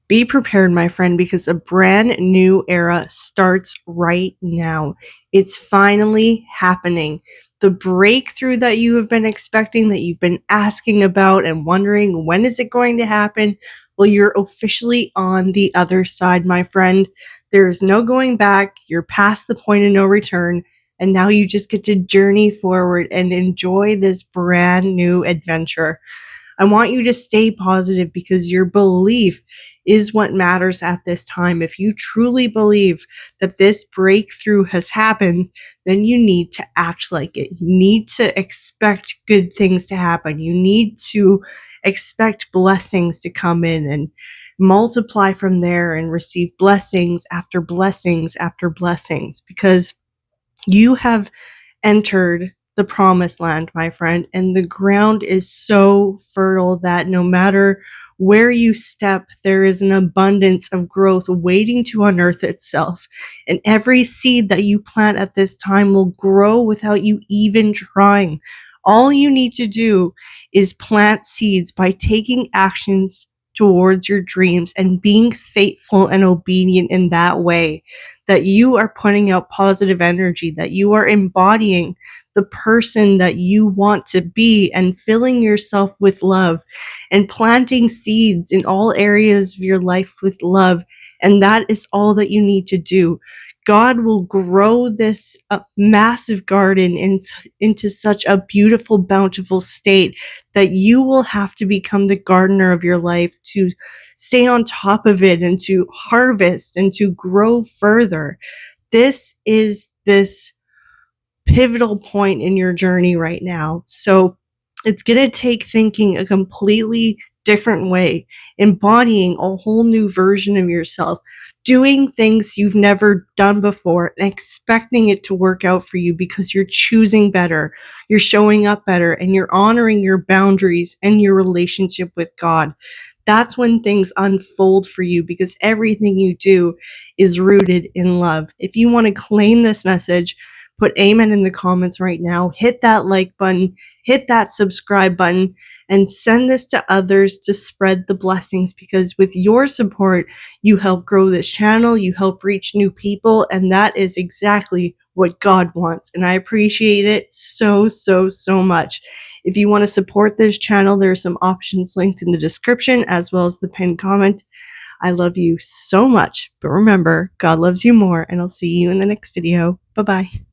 Be prepared, my friend, because a brand new era starts right now. It's finally happening. The breakthrough that you have been expecting, that you've been asking about and wondering, when is it going to happen? Well, you're officially on the other side, my friend. There's no going back. You're past the point of no return. And now you just get to journey forward and enjoy this brand new adventure. I want you to stay positive because your belief is what matters at this time. If you truly believe that this breakthrough has happened, then you need to act like it. You need to expect good things to happen. You need to expect blessings to come in and multiply from there and receive blessings after blessings after blessings, because you have entered the promised land, my friend, and the ground is so fertile that no matter where you step, there is an abundance of growth waiting to unearth itself. And every seed that you plant at this time will grow without you even trying. All you need to do is plant seeds by taking actions towards your dreams and being faithful and obedient in that way, that you are putting out positive energy, that you are embodying the person that you want to be and filling yourself with love and planting seeds in all areas of your life with love. And that is all that you need to do. God will grow this massive garden into such a beautiful, bountiful state that you will have to become the gardener of your life to stay on top of it and to harvest and to grow further. This is this pivotal point in your journey right now. So it's going to take thinking a completely different way, embodying a whole new version of yourself, doing things you've never done before, and expecting it to work out for you because you're choosing better, you're showing up better, and you're honoring your boundaries and your relationship with God. That's when things unfold for you because everything you do is rooted in love. If you want to claim this message, put amen in the comments right now. Hit that like button, hit that subscribe button, and send this to others to spread the blessings, because with your support, you help grow this channel, you help reach new people, and that is exactly what God wants. And I appreciate it so, so, so much. If you want to support this channel, there are some options linked in the description as well as the pinned comment. I love you so much, but remember, God loves you more, and I'll see you in the next video. Bye-bye.